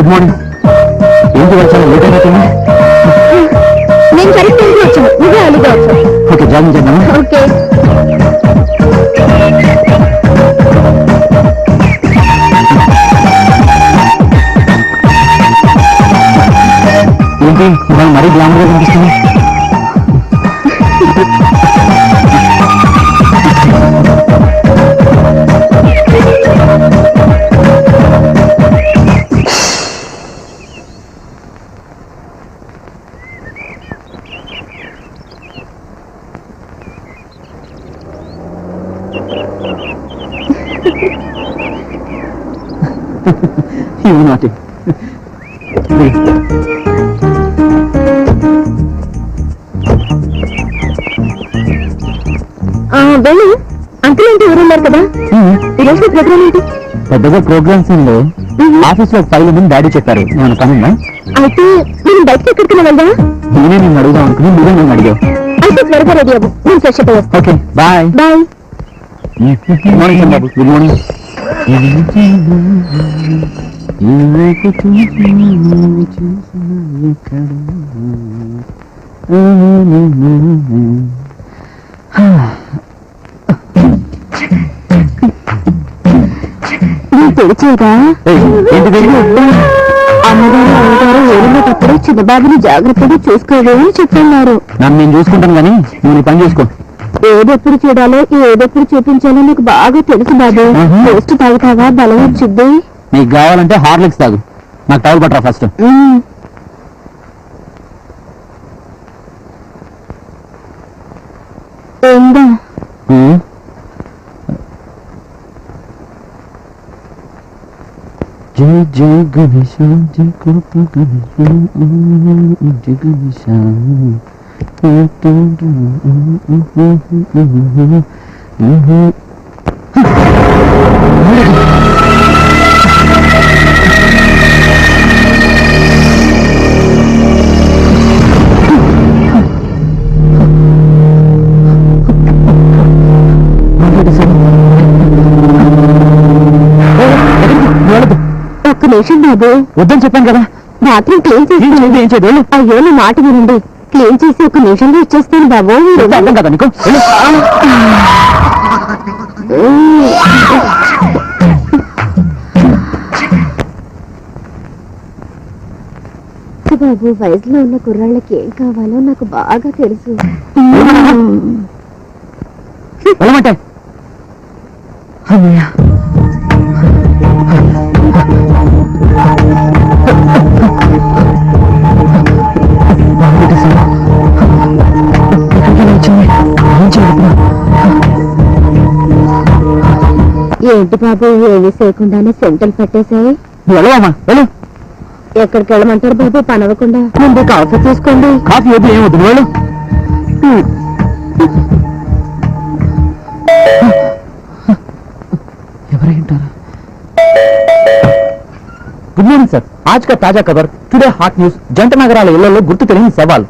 Good morning. ఏంటి వచ్చాను late అయినట్టుంది? నేను కరెక్ట్ టైంకి వచ్చాను, నువ్వే అలీగా వచ్చావు. ఓకే, జాయిన్ చేద్దామా? ఓకే. ఏంటి ఇవాళ మరీ గ్లామర్ గా కనిపిస్తుంది? You naughty. వెళ్ళి అంకుల్ ఏంటి ఎవరున్నారు కదా, ఈరోజు ప్రోగ్రామ్ ఏంటి? పెద్దగా ప్రోగ్రామ్స్ ఏం లేవు. ఆఫీస్ లో ఫైల్ ఉందని డాడీ చెప్పారు. ఏమైనా పని ఉందా? అయితే నేను బయటకి ఎక్కడికైనా వెళ్దా? నేనే నిన్ను అడుగుదాం అనుకుని నువ్వే నన్ను అడిగావు. అయితే త్వరగా రెడీ అవ్వు, నేను ఫ్రెష్ అప్ వస్తాను. Okay, bye. Bye. Good morning బాబు. Good morning. తెలిసేదా అమ్మగారు అమ్మగారు ఏడున్నప్పుడు చిన్నబాబుని జాగ్రత్తగా చూసుకోవే అని చెప్పన్నారు. నన్ను నేను చూసుకుంటాను కానీ నువ్వు పని చేసుకో. ఏదెప్పుడు చూడాలో ఏదెప్పుడు చూపించాలో నీకు బాగా తెలుసు బాబు. టేస్ట్ తాగుతావా? బలం వచ్చింది. నీకు కావాలంటే హార్లిక్స్ తాగు. నాకు టవల్ పట్టరా ఫస్ట్. ఏందా జయ జయ గణేశ జయ కృప గణేశ జయ గణేశ. ఒక్క నిమిషం బాబు. వద్దని చెప్పాను కదా. బాత్రూమ్ క్లీన్ చేసి ఏం చేయదు. అయ్యో నా మాట వినండి. క్లీన్ చేసి ఒక నిమిషంలో ఇచ్చేస్తాను బాబు. అర్థం కదా నీకు? బాబు, వయసులో ఉన్న కుర్రాళ్ళకి ఏం కావాలో నాకు బాగా తెలుసు. వెళ్ళమంటే ఏంటి బాబు, ఏవి చేయకుండానే సెంటర్లు పట్టేశాయి. వెళ్ళవమ్మా, వెళ్ళు. ఎక్కడికి వెళ్ళమంటారు బాబు? పనవకుండా ముందు కాఫీ తీసుకోండి. కాఫీ వద్దు, ఏమొద్దు, వెళ్ళు. ఎవరైంటారా? Good morning sir. आज का ताजा खबर, టుడే హాట్ న్యూస్. జంట నగరాల ఇళ్లలో గుర్తు తెలియని సవాల్.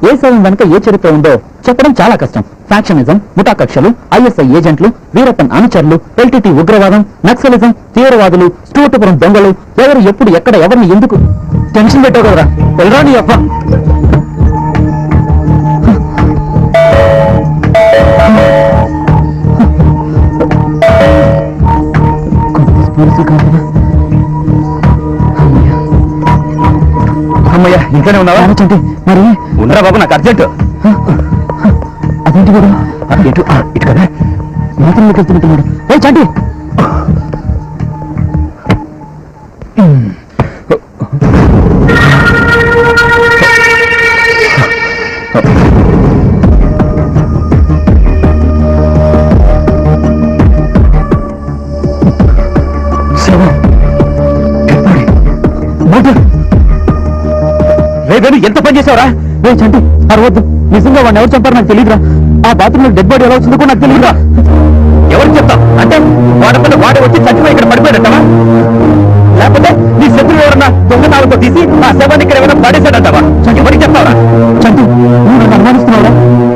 ఏ శవం వెనుక ఏ చరిత్ర ఉందో చెప్పడం చాలా కష్టం. ఫ్యాక్షనిజం, ముఠా కక్షలు, ఐఎస్ఐ ఏజెంట్లు, వీరప్పన్ అనుచరులు, ఎల్టీటీ ఉగ్రవాదం, నక్సలిజం, తీవ్రవాదులు, స్టూటుపురం దొంగలు, ఎవరు ఎప్పుడు ఎక్కడ ఎవరిని ఎందుకు టెన్షన్ పెట్టావు కదరా. వెళ్ళరా నీ అప్ప. అమ్మయ్యా, ఇంట్లోనే ఉన్నావా? మరి ఉండరా బాబు, నాకు అర్జెంట్. అదేంటి కూడా ఇటు ఇటు కదా మాత్రంలోకి వెళ్తున్నట్టున్నాడు. ఏ చంటి, రేపు ఎంత పని చేసావురా? రే చంటి, అరవద్దు. నిజంగా వాడిని ఎవరు చంపారు నాకు తెలియదురా. ఆ బాత్రూంలో డెడ్ బాడీ ఎలా వచ్చిందో కూడా నాకు తెలియదురా. ఎవరికి చెప్తావు? అంటే వాడపల్ల వాడే వచ్చి చచ్చిపోయి ఇక్కడ పడిపోయాడంటావా? లేకపోతే నీ శత్రువు ఎవరన్నా దొంగనాలతో తీసి ఆ శవాన్ని ఇక్కడ ఏమైనా పడేశాడంటావా? ఎవరికి చెప్తావురా? చంటి, నువ్వు నన్ను అనుమానిస్తున్నావురా?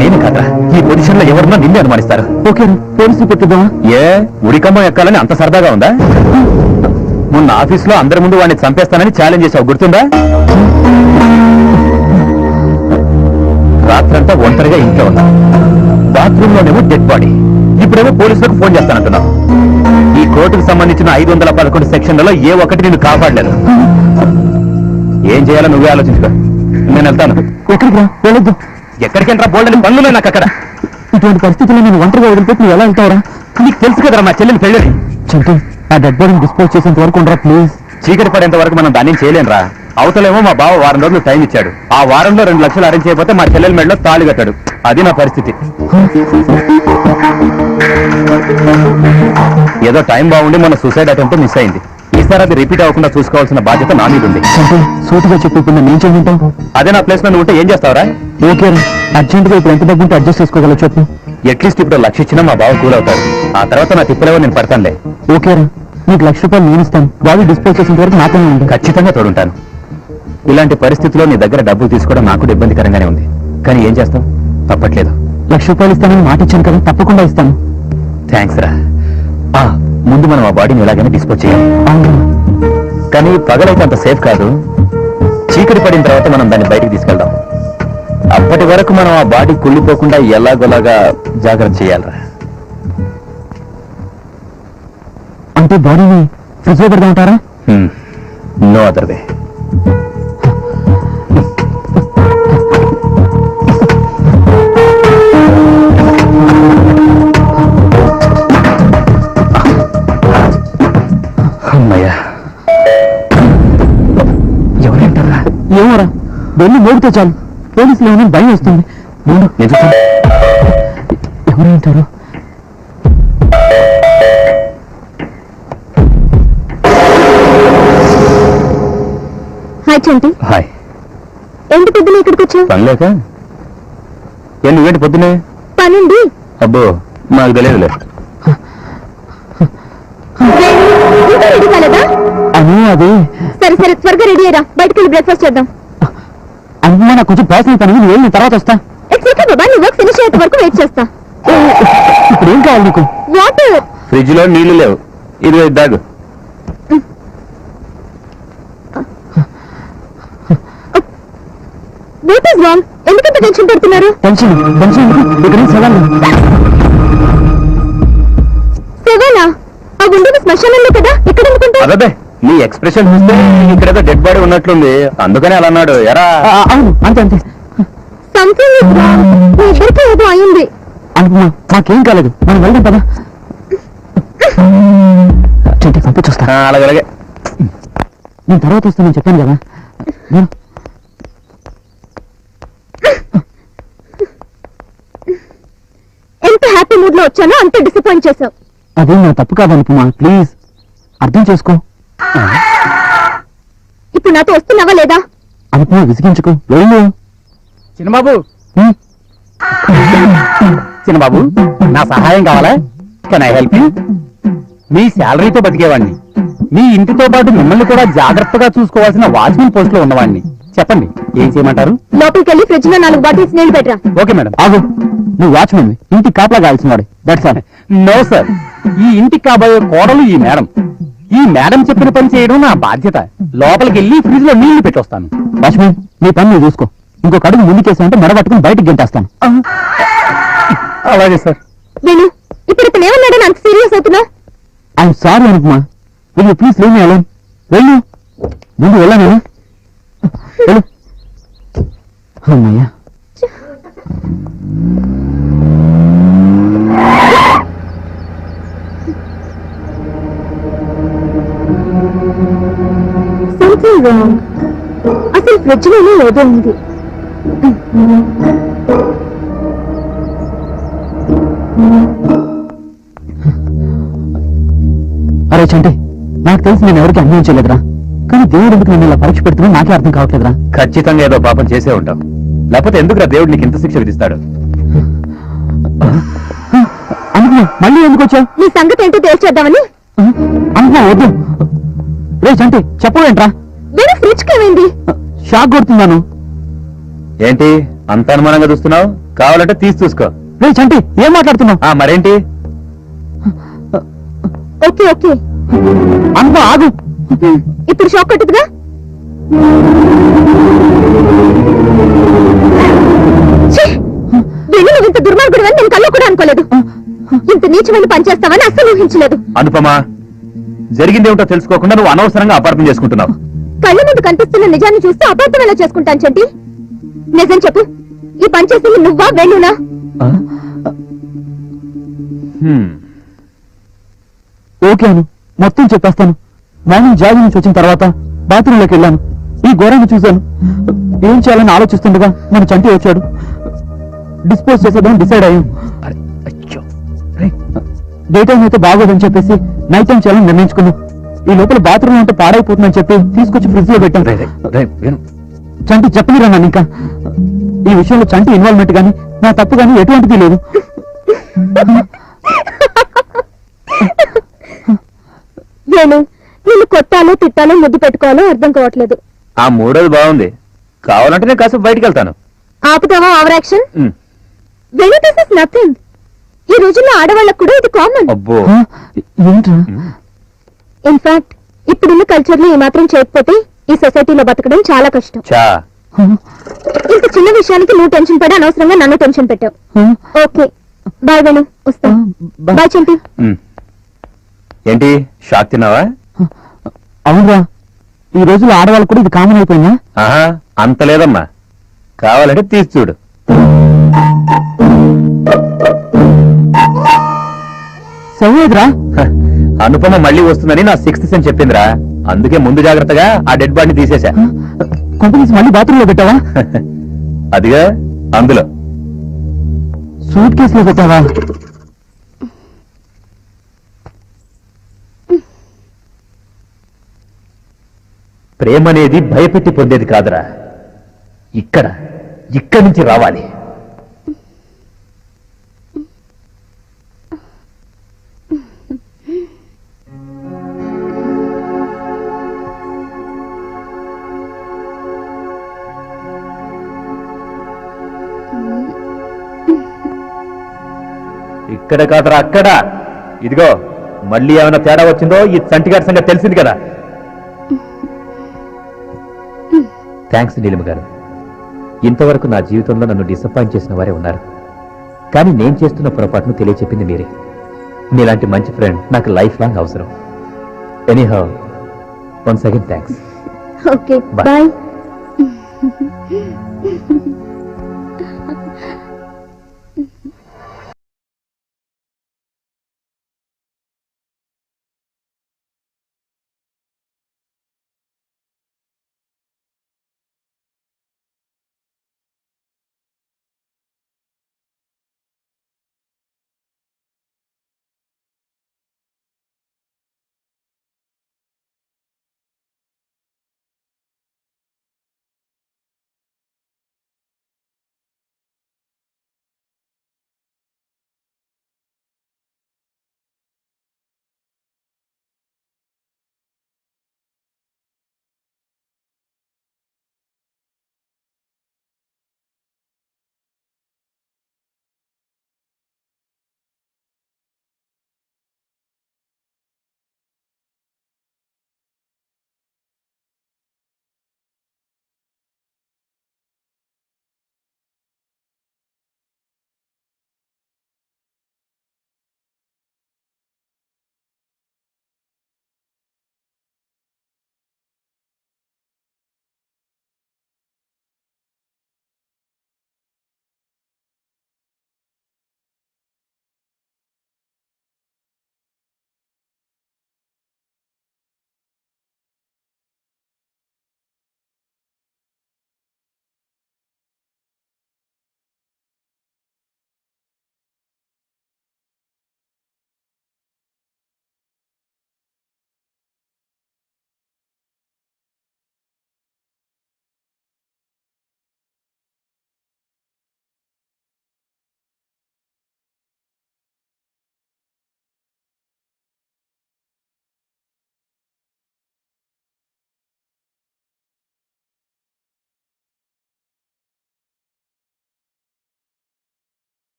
నేను కాదురా, ఈ పొజిషన్ లో ఎవరన్నా నిన్నే అనుమానిస్తారు. ఓకే, పోలీసులు పెట్టిద్దామా? ఏ ఉడికమ్మ ఎక్కాలని అంత సరదాగా ఉందా? మొన్న ఆఫీసులో అందరి ముందు వాడిని చంపేస్తానని ఛాలెంజ్ చేశావు, గుర్తుందా? రాత్రంతా ఒంటరిగా ఇంట్లో ఉన్నా, బాత్రూమ్ లోనేమో డెడ్ బాడీ, ఇప్పుడేమో పోలీసులకు ఫోన్ చేస్తానంటున్నావు. ఈ కోర్టుకు సంబంధించిన 511 సెక్షన్లలో ఏ ఒక్కటి నేను కాపాడలేదు. ఏం చేయాలో నువ్వే ఆలోచించుకో. నేను వెళ్తాను. ఎక్కడికి రా? వెళ్ళొద్దు. ఎక్కడికి ఎంట్రా? బోల్డని పనులు నాకు అక్కడ. ఇటువంటి పరిస్థితుల్లో నేను ఒంటరిగా వదిలిపెట్టి నువ్వు ఎలా వెళ్తావురా? నీకు తెలుసు కదరా మా చెల్లెని పెళ్ళని. చంటి, ఆ డెడ్ బాడీని డిస్పోజ్ చేసేంత వరకు ఉండరా ప్లీజ్. చీకటి పడేంత వరకు మనం దాన్ని చేయలేనురా. అవతలేమో మా బావ వారం రోజులు టైం ఇచ్చాడు. ఆ వారంలో 2 లక్షలు అరేంజ్ చేయకపోతే మా చెల్లెల మెడలో తాళి కట్టాడు. అది నా పరిస్థితి. ఏదో టైం బాగుండి మన సూసైడ్ అటెంప్ట్ మిస్ అయింది. ఈసారి అది రిపీట్ అవ్వకుండా చూసుకోవాల్సిన బాధ్యత నా మీద ఉంది. సూటిగా చెప్పి నేను చేయమంటావు? అదే నా ప్లేస్ లో నువ్వు ఉంటే ఏం చేస్తావురా? ఓకే, అర్జెంట్ గా ఇప్పుడు ఎంత డబ్బు ఉంటే అడ్జస్ట్ చేసుకోగలవు చెప్పు. అట్లీస్ట్ ఇప్పుడు 1 లక్ష ఇచ్చినా మా బావ కూల్ అవుతాడు. ఆ తర్వాత నా తిప్పలేవో నేను పడతానులే. ఓకేరా, నీకు 1 లక్ష రూపాయలు నేను ఇస్తాను. బాడీ డిస్పోజ్ చేసేంత వరకు నాతోనే ఉంది. ఖచ్చితంగా తోడుంటాను. ఇలాంటి పరిస్థితుల్లో నీ దగ్గర డబ్బు తీసుకోవడం నాకు ఇబ్బందికరంగానే ఉంది. కానీ ఏం చేస్తాం, తప్పట్లేదు. 1 లక్ష రూపాయలు ఇస్తానని మాట ఇచ్చాను కదా, తప్పకుండా ఇస్తాను. థ్యాంక్స్ రా. ముందు మనం ఆ బాడీని ఎలాగైనా డిస్పోజ్ చేయాలి. అవును, కానీ పగలైతే అంత సేఫ్ కాదు. చీకటి పడిన తర్వాత మనం దాన్ని బయటికి తీసుకెళ్దాం. అప్పటి వరకు మనం ఆ బాడీ కుళ్ళిపోకుండా ఎలాగోలాగా జాగ్రత్త చేయాలరా. అంటే బాడీని ఫ్రిడ్జ్ లో పెడదామంటారా? No other way. అమ్మయ్యా, ఎవరేంటారా? ఏమోరా, వెళ్ళి మోగితే చాలు పోలీసులు ఏమైనా భయం వస్తుంది. ముందు ఎవరేంటారు? హాయ్ చంటి. హాయ్. ఏంటి పొద్దున ఇక్కడికి వచ్చావు? పనిలేక? నువ్వేంటి పొద్దునే? పనుంది. అబ్బో, నాకు తెలియదులే. రెడీ కాలేదా? అను అది. సరే సరే, త్వరగా రెడీ అయ్యరా, బయటకు వెళ్ళి బ్రేక్ఫాస్ట్ చేద్దాం. అమ్మా, నాకు కొంచెం పర్సనల్ పని, నువ్వు వెళ్ళిన తర్వాత వస్తా. ఇట్స్ ఓకే బాబా, నీ వర్క్ ఫినిష్ అయ్యేంత వరకు వెయిట్ చేస్తా. ఇప్పుడు ఏం కావాలి నీకు? వాటర్. ఫ్రిడ్జ్ లో నీళ్లు లేవు, ఇది దాగు. What is wrong? ఎందుకంత టెన్షన్ పెడుతున్నారు? టెన్షన్ ఇక్కడ సెవెనా? ఆ ఉండేది శ్మశానంలో కదా, ఎక్కడ అనుకుంటా? అదే, నీ ఎక్స్ప్రెషన్ చూస్తే ఇక్కడేదో డెడ్ బాడీ ఉన్నట్లుంది, అందుకనే అలా అన్నాడు. ఎరా? అవును, అంతే అంతే. Something is wrong. మీ ఇద్దరికి ఏదో అయింది. అనుకున్నా, మాకేం కాలేదు, మనం వెళ్దాం పదా. పంపించొస్తా. అలాగే, నేను తర్వాత వస్తానని చెప్పాను కదా. ఎంత హ్యాపీ మూడ్ లో వచ్చానో అంత డిసప్పాయింట్ చేశావు. అదే నా తప్పు కాదనుకుమా, ప్లీజ్ అర్థం చేసుకో. ఇప్పుడు నాతో వస్తున్నావా లేదా? అనుకుమా, విసిగించుకో, వెళ్ళు. చిన్నబాబు, చిన్నబాబు, నా సహాయం కావాలా? Can I help you? మీ శాలరీతో బతికేవాడిని, మీ ఇంటితో పాటు మిమ్మల్ని కూడా జాగ్రత్తగా చూసుకోవాల్సిన వాచ్మెన్ పోస్ట్ లో ఉన్నవాడిని. చెప్పండి, ఏం చేయమంటారు? లోపలికి వెళ్ళి ఫ్రిడ్జ్ లో 4 బాటిల్స్ నీళ్లు పెట్టరా. Okay madam. ఆగు, నువ్వు వాచ్మెన్, ఇంటికి కాపలా కావాల్సిన వాడు. That's all. నో సార్, ఈ ఇంటికి కాబోయే కోడలు ఈ మేడం. ఈ మేడం చెప్పిన పని చేయడం నా బాధ్యత. లోపలికి వెళ్ళి ఫ్రిడ్జ్ లో నీళ్లు పెట్టొస్తాను. వాచ్మెన్, నీ పని నువ్వు చూసుకో. ఇంకొక అడుగు ముందుకేసామంటే మెడ పట్టుకుని బయటకు గెంటేస్తాను. అలాగే సార్. నేను ఇప్పుడు ఇతను ఏమన్నాడని అంత సీరియస్ అవుతున్నా? ఐఎమ్ సారీ అనుకుమా, will you please leave me alone? వెళ్ళు, ముందు వెళ్ళాను. వెళ్ళు. అమ్మయ్యా. Something wrong. అసలు ఫ్రిడ్జ్ లోనే ఏదో ఉంది. అరే చంటి, నాకు తెలిసి నేను ఎవరికి అన్యాయం చేయలేదురా. కానీ దేవుడు ఎందుకు నేను ఇలా పరీక్ష పెడుతున్నా నాకే అర్థం కావట్లేదురా. ఖచ్చితంగా ఏదో పాపం చేసే ఉంటాం, లేకపోతే ఎందుకురా దేవుడు నీకు ఇంత శిక్ష విధిస్తాడు? అనుకున్నా, మళ్ళీ ఎందుకు వచ్చావు? నీ సంగతి ఏంటో తేల్చేద్దామని. అనుకున్నా, వద్దు. రే చంటి, చెప్పవేంట్రా? వేరే ఫ్రిడ్జ్ కేమైంది? షాక్ కొడుతున్నాను. ఏంటి అంత అనుమానంగా చూస్తున్నావు? కావాలంటే తీసి చూసుకో. రే చంటి, ఏం మాట్లాడుతున్నావు? మరేంటి? Okay okay. అనుకో, ఆగు. ఇప్పుడు షాక్ కొట్టుదుగా. నువ్వు ఇంత దుర్మార్గుడు అని నేను కల్లో కూడా అనుకోలేదు. ఇంత నీచమైన పని చేస్తావని అస్సలు ఊహించలేదు. అనుపమా, జరిగిందేమిటో తెలుసుకోకుండా నువ్వు అనవసరంగా అపార్థం చేసుకుంటున్నావు. కళ్ళ ముందు కనిపిస్తున్న నిజాన్ని చూస్తే అపార్థం ఎలా చేసుకుంటాను చెంటి? నిజం చెప్పు, ఈ పని చేసింది నువ్వా వేణునా? ఓకే అను, మొత్తం చెప్పేస్తాను. మార్నింగ్ జాగింగ్ నుంచి వచ్చిన తర్వాత బాత్రూంలోకి వెళ్ళాను. ఈ ఘోరాన్ని చూశాను. ఏం చేయాలని ఆలోచిస్తుండగా మన చంటి వచ్చాడు. డిస్పోజ్ చేసేద్దాం డిసైడ్ అయ్యాం. డే టైం అయితే బాగోదని చెప్పేసి నైట్ టైం చేయాలని నిర్ణయించుకున్నాం. ఈ లోపల బాత్రూమ్ ఉంటే పాడైపోతుందని చెప్పి తీసుకొచ్చి ఫ్రిడ్జ్ లో పెట్టాం. చంటి చెప్పలేరా నన్ను ఇంకా. ఈ విషయంలో చంటి ఇన్వాల్వ్మెంట్ గానీ నా తప్పు గానీ ఎటువంటిది లేదు. వేణు, నిన్ను కొట్టాలో తిట్టాలో ముద్దు పెట్టుకోవాలో అర్థం కావట్లేదు. ఆ మూడోది బాగుంది. కావాలంటే నేను కాసేపు బయటికి వెళ్తాను. ఆపుతావా over action? Venu, this is nothing. ఈ రోజుల్లో ఆడవాళ్ళకు కూడా ఇది కామన్. అబ్బో, ఇన్ఫాక్ట్ ఇప్పుడున్న కల్చర్ లో ఈ మాత్రం చేయకపోతే ఈ సొసైటీలో బతకడం చాలా కష్టం. ఇంత చిన్న విషయానికి నువ్వు టెన్షన్ పడి అనవసరంగా నన్ను టెన్షన్ పెట్టావు. ఓకే బాయ్ వేణు, వస్తా. బాయ్ చంటి. ఏంటి షాక్ తిన్నావా? అవునరా, ఈ రోజుల్లో ఆడవాళ్ళు కూడా ఇది కామన్ అయిపోయిందా? అంత లేదమ్మా, కావాలంటే తీసి చూడు. సౌదరా, అనుపమ మళ్ళీ వస్తుందని నా 6th సెన్స్ చెప్పిందిరా. అందుకే ముందు జాగ్రత్తగా ఆ డెడ్ బాడీని తీసేశా. కొంపనీసి మళ్ళీ బాత్రూమ్ లో పెట్టావా? అదిగా అందులో. సూట్ కేసులో పెట్టావా? ప్రేమ అనేది భయపెట్టి పొందేది కాదురా, ఇక్కడి నుంచి రావాలి. ఇక్కడ కాదురా, అక్కడ. ఇదిగో, మళ్ళీ ఏమైనా తేడా వచ్చిందో ఈ చంటిగారి సంగతి తెలిసింది కదా. థ్యాంక్స్ నీలిమ గారు. ఇంతవరకు నా జీవితంలో నన్ను డిసప్పాయింట్ చేసిన వారే ఉన్నారు, కానీ నేను చేస్తున్న పొరపాటును తెలియచెప్పింది మీరే. మీలాంటి మంచి ఫ్రెండ్ నాకు లైఫ్ లాంగ్ అవసరం. Anyhow, once again thanks. Okay bye.